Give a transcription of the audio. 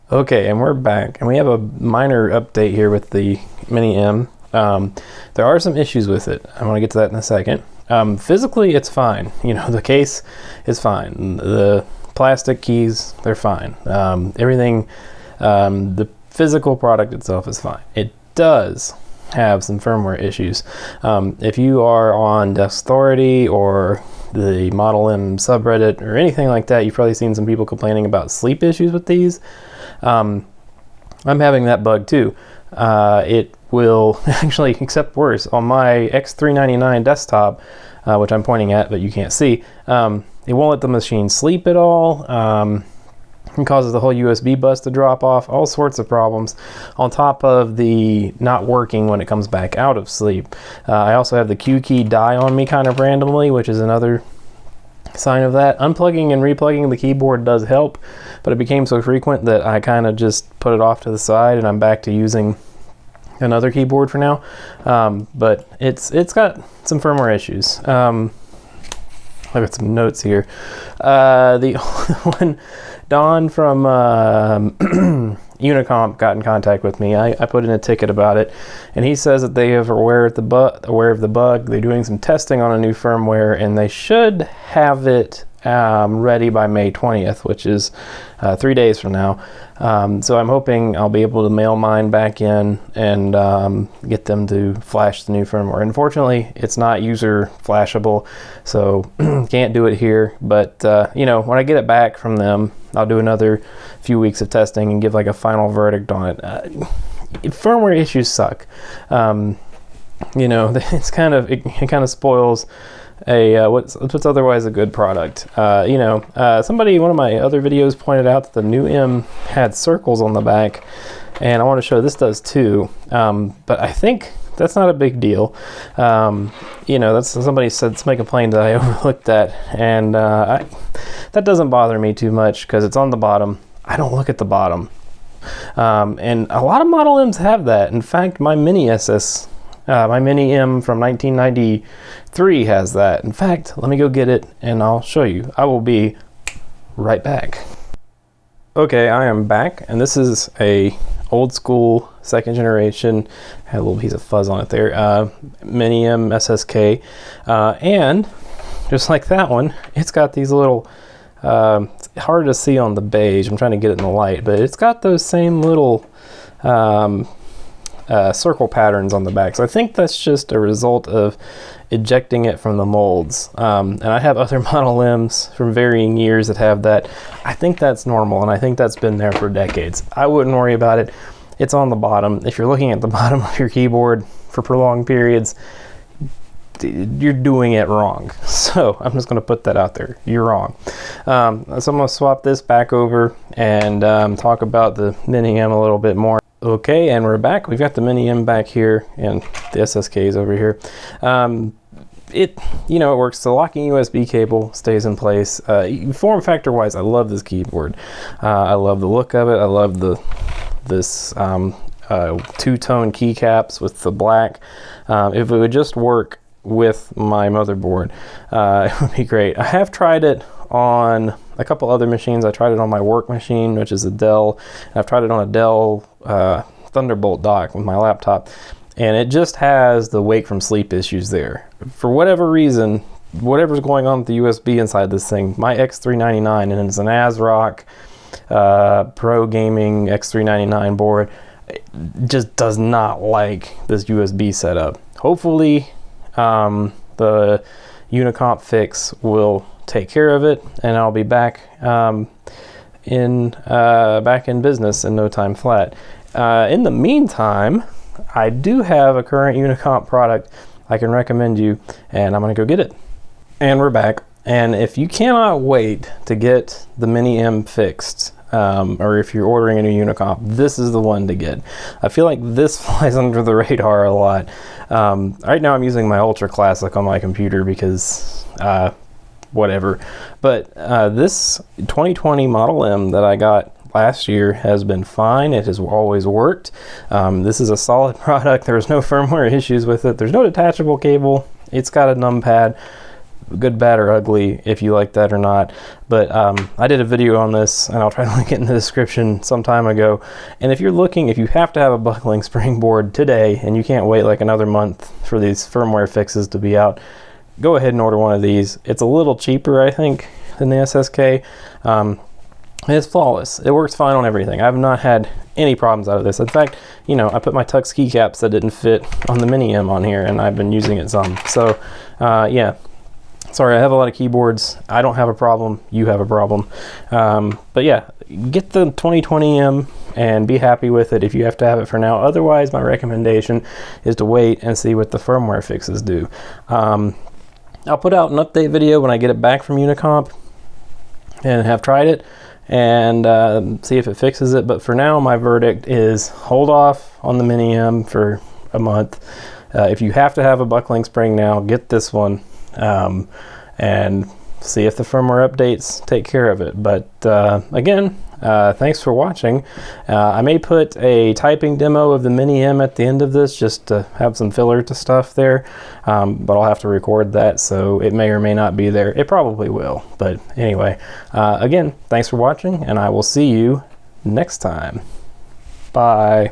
Okay, and we're back, and we have a minor update here with the Mini M. There are some issues with it. I want to get to that in a second. Physically, it's fine. You know, the case is fine. The plastic keys, they're fine. Everything, the physical product itself is fine. It does have some firmware issues. If you are on Desk Authority or the Model M subreddit or anything like that, you've probably seen some people complaining about sleep issues with these. I'm having that bug too. It will actually, except worse, on my X399 desktop, which I'm pointing at but you can't see, it won't let the machine sleep at all. It causes the whole USB bus to drop off, all sorts of problems, on top of the not working when it comes back out of sleep. I also have the Q key die on me kind of randomly, which is another sign of that. Unplugging and replugging the keyboard does help, but it became so frequent that I kind of just put it off to the side, and I'm back to using another keyboard for now. But it's got some firmware issues. I've got some notes here. The one, Don from Unicomp got in contact with me. I put in a ticket about it, and he says that they are aware of the bug. They're doing some testing on a new firmware, and they should have it ready by May 20th, which is 3 days from now. So I'm hoping I'll be able to mail mine back in and get them to flash the new firmware. Unfortunately, it's not user flashable, so can't do it here. But you know, when I get it back from them, I'll do another few weeks of testing and give like a final verdict on it. Firmware issues suck. You know, it's kind of it kind of spoils a what's otherwise a good product. You know, one of my other videos pointed out that the new M had circles on the back, and I want to show this does too. But I think that's not a big deal. You know, that's somebody said, somebody complained that I overlooked that, and that doesn't bother me too much because it's on the bottom. I don't look at the bottom, and a lot of Model M's have that. In fact, my Mini SS. My Mini M from 1993 has that. In fact, let me go get it and I'll show you. I will be right back. Okay, I am back, and this is a old school second generation, had a little piece of fuzz on it there, Mini M SSK, and just like that one, it's got these little, it's hard to see on the beige, I'm trying to get it in the light, but it's got those same little circle patterns on the back. So I think that's just a result of ejecting it from the molds. And I have other Model M's from varying years that have that. I think that's normal, and I think that's been there for decades. I wouldn't worry about it. It's on the bottom. If you're looking at the bottom of your keyboard for prolonged periods, you're doing it wrong. So I'm just going to put that out there. You're wrong. So I'm going to swap this back over and talk about the Mini M a little bit more. Okay, and we're back. We've got the Mini M back here, and the SSK is over here. You know, it works. The locking USB cable stays in place. Form factor wise, I love this keyboard. I love the look of it. I love this two-tone keycaps with the black. If it would just work with my motherboard, it would be great. I have tried it on a couple other machines. I tried it on my work machine, which is a Dell, and I've tried it on a Dell Thunderbolt dock with my laptop, and it just has the wake from sleep issues there. For whatever reason, whatever's going on with the USB inside this thing, my X399, and it's an ASRock Pro Gaming X399 board, just does not like this USB setup. Hopefully the Unicomp fix will take care of it, and I'll be back in business in no time flat. In the meantime, I do have a current Unicomp product I can recommend you, and I'm gonna go get it. And we're back, and if you cannot wait to get the Mini M fixed, or if you're ordering a new Unicomp, this is the one to get. I feel like this flies under the radar a lot. Right now I'm using my Ultra Classic on my computer because whatever, but this 2020 Model M that I got last year has been fine. It has always worked. This is a solid product. There's no firmware issues with it. There's no detachable cable. It's got a numpad. good, bad, or ugly, if you like that or not. But I did a video on this, and I'll try to link it in the description some time ago. And if you have to have a buckling springboard today and you can't wait like another month for these firmware fixes to be out, go ahead and order one of these. It's a little cheaper, I think, than the SSK. It's flawless. It works fine on everything. I've not had any problems out of this. In fact, you know, I put my Tux keycaps that didn't fit on the Mini M on here, and I've been using it some. So, yeah. Sorry, I have a lot of keyboards. I don't have a problem. You have a problem. But yeah, get the 2020M and be happy with it if you have to have it for now. Otherwise, my recommendation is to wait and see what the firmware fixes do. I'll put out an update video when I get it back from Unicomp and have tried it, and see if it fixes it. But for now, my verdict is hold off on the Mini M for a month. If you have to have a buckling spring now, get this one, and see if the firmware updates take care of it. But again, thanks for watching. I may put a typing demo of the Mini M at the end of this just to have some filler to stuff there, but I'll have to record that, so it may or may not be there. It probably will, but anyway, again, thanks for watching, and I will see you next time. Bye.